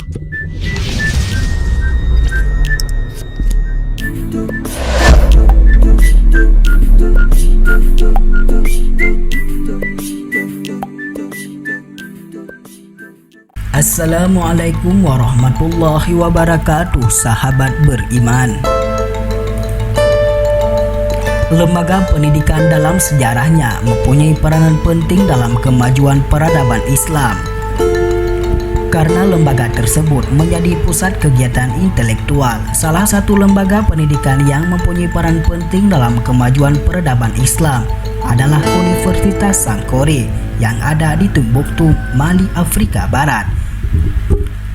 Assalamualaikum warahmatullahi wabarakatuh, sahabat beriman. Lembaga pendidikan dalam sejarahnya mempunyai peranan penting dalam kemajuan peradaban Islam. Karena lembaga tersebut menjadi pusat kegiatan intelektual, salah satu lembaga pendidikan yang mempunyai peran penting dalam kemajuan peradaban Islam adalah Universitas Sankore yang ada di Timbuktu, Mali, Afrika Barat.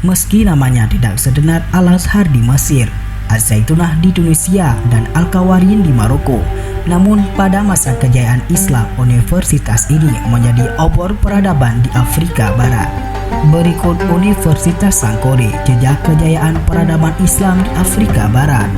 Meski namanya tidak sedenar Al-Azhar di Mesir, Az-Zaitunah di Tunisia, dan Al-Qawarin di Maroko, namun pada masa kejayaan Islam, universitas ini menjadi obor peradaban di Afrika Barat. Berikut Universitas Sankore, jejak kejayaan peradaban Islam di Afrika Barat.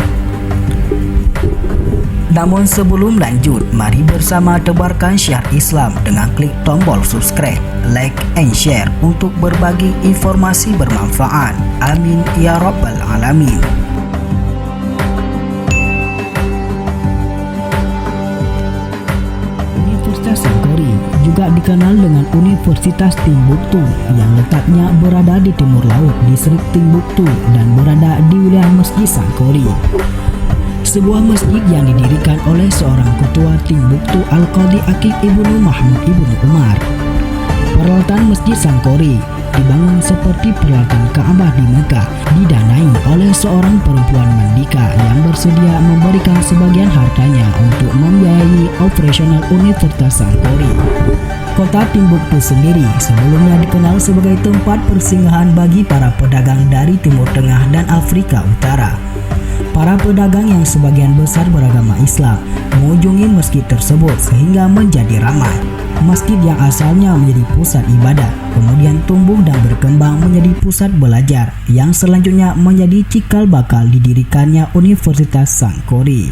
Namun sebelum lanjut, mari bersama tebarkan syiar Islam dengan klik tombol subscribe, like, and share untuk berbagi informasi bermanfaat. Amin ya rabbal alamin. Universitas Sankore juga dikenal dengan Universitas Timbuktu yang letaknya berada di timur laut distrik Timbuktu dan berada di wilayah Masjid Sankore, sebuah masjid yang didirikan oleh seorang ketua Timbuktu Al-Qadhi Akik Ibnu Mahmud Ibnu Umar. Peralatan Masjid Sankore dibangun seperti peralatan Ka'bah di Mekah, didanai oleh seorang perempuan mandika yang bersedia memberikan sebagian hartanya untuk membiayai operasional Universitas Sankore. Kota Timbuktu sendiri sebelumnya dikenal sebagai tempat persinggahan bagi para pedagang dari Timur Tengah dan Afrika Utara. Para pedagang yang sebagian besar beragama Islam mengunjungi masjid tersebut sehingga menjadi ramai. Masjid yang asalnya menjadi pusat ibadah kemudian tumbuh dan berkembang menjadi pusat belajar yang selanjutnya menjadi cikal bakal didirikannya Universitas Sankore.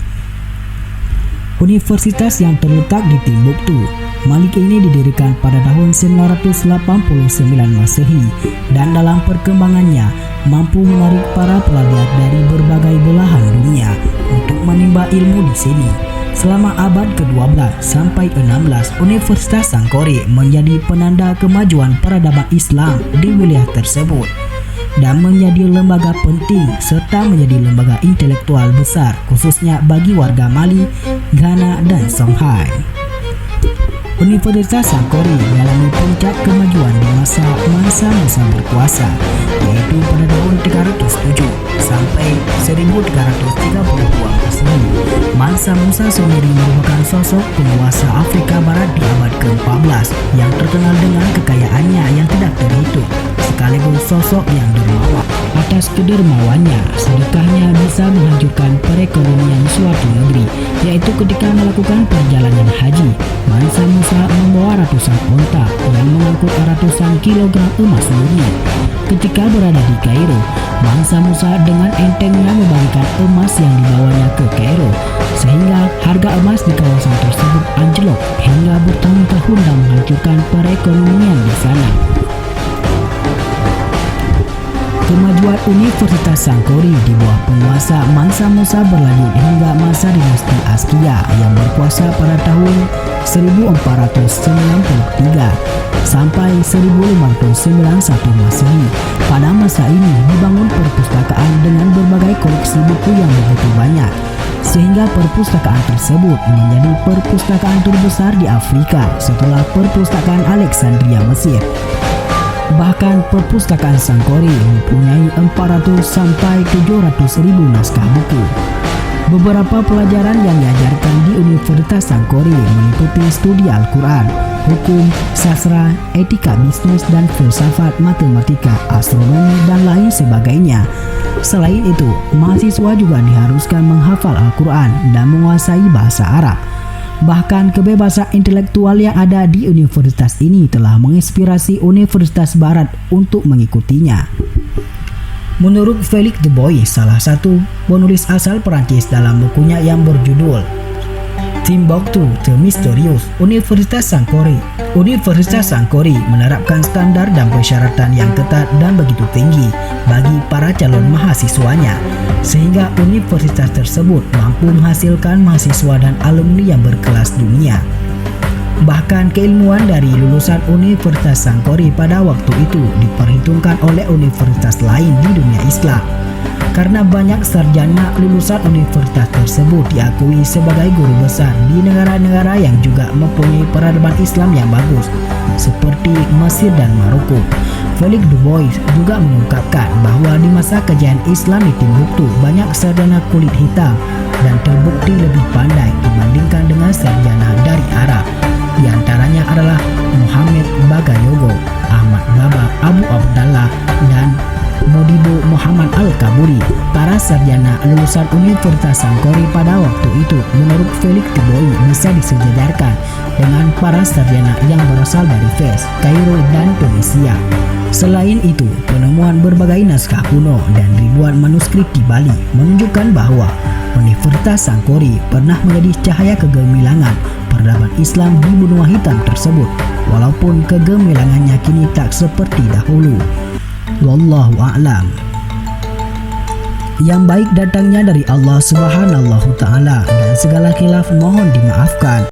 Universitas yang terletak di Timbuktu, Mali ini didirikan pada tahun 1989 Masehi dan dalam perkembangannya mampu menarik para pelajar dari berbagai belahan dunia untuk menimba ilmu di sini. Selama abad ke-12 sampai 16, Universitas Sankore menjadi penanda kemajuan peradaban Islam di wilayah tersebut dan menjadi lembaga penting serta menjadi lembaga intelektual besar khususnya bagi warga Mali, Ghana, dan Songhai. Universitas Sankore mengalami puncak kemajuan di masa Musa berkuasa, yaitu pada tahun 307 sampai 1332 Masehi. Mansa Musa sendiri merupakan sosok penguasa Afrika Barat di abad ke-14 yang terkenal dengan kekayaannya yang tidak terhitung, sekaligus sosok yang dermawan. Atas kedermawannya, sedekahnya bisa menghancurkan perekonomian suatu negeri, yaitu ketika melakukan perjalanan haji. Mansa Musa membawa ratusan onta yang mengangkut ratusan kilogram emas murni. Ketika berada di Kairo, Mansa Musa dengan entengnya membagikan emas yang dibawanya ke Kairo, sehingga harga emas di kawasan tersebut anjlok hingga bertahun-tahun dan menghancurkan perekonomian di sana. Kemajuan Universitas Sankore di bawah penguasa Mansa Musa berlanjut hingga masa dinasti Askia yang berkuasa pada tahun 1493 sampai 1591 Masehi. Pada masa ini dibangun perpustakaan dengan berbagai koleksi buku yang begitu banyak, sehingga perpustakaan tersebut menjadi perpustakaan terbesar di Afrika setelah perpustakaan Alexandria Mesir. Bahkan perpustakaan Sankore mempunyai 400 sampai 700 ribu naskah buku. Beberapa pelajaran yang diajarkan di Universitas Sankore meliputi studi Al-Quran, hukum, sastra, etika bisnis, dan filsafat, matematika, astronomi, dan lain sebagainya. Selain itu, mahasiswa juga diharuskan menghafal Al-Quran dan menguasai bahasa Arab. Bahkan kebebasan intelektual yang ada di universitas ini telah menginspirasi Universitas Barat untuk mengikutinya. Menurut Felix Du Bois, salah satu penulis asal Perancis, dalam bukunya yang berjudul Timbuktu The Misterius, Universitas Sankore. Universitas Sankore menerapkan standar dan persyaratan yang ketat dan begitu tinggi bagi para calon mahasiswanya, sehingga universitas tersebut mampu menghasilkan mahasiswa dan alumni yang berkelas dunia. Bahkan keilmuan dari lulusan Universitas Sankore pada waktu itu diperhitungkan oleh universitas lain di dunia Islam, karena banyak sarjana lulusan universitas tersebut diakui sebagai guru besar di negara-negara yang juga mempunyai peradaban Islam yang bagus, seperti Mesir dan Maroko. Felix Du Bois juga mengungkapkan bahwa di masa kejayaan Islam di Timbuktu, banyak sarjana kulit hitam dan terbukti lebih pandai dibandingkan dengan sarjana dari Arab. Di antaranya adalah Muhammad Bagayogo, Ahmad Baba Abu Abdallah, dan Modibo Muhammad Al-Kaburi. Para sarjana lulusan Universitas Sankore pada waktu itu menurut Felix Du Bois bisa disejajarkan dengan para sarjana yang berasal dari Fez, Kairo, dan Tunisia. Selain itu, penemuan berbagai naskah kuno dan ribuan manuskrip di Bali menunjukkan bahwa Universitas Sankore pernah menjadi cahaya kegemilangan peradaban Islam di benua hitam tersebut, walaupun kegemilangannya kini tak seperti dahulu. Wallahu a'lam. Yang baik datangnya dari Allah Subhanahu wa Ta'ala, dan segala khilaf mohon dimaafkan.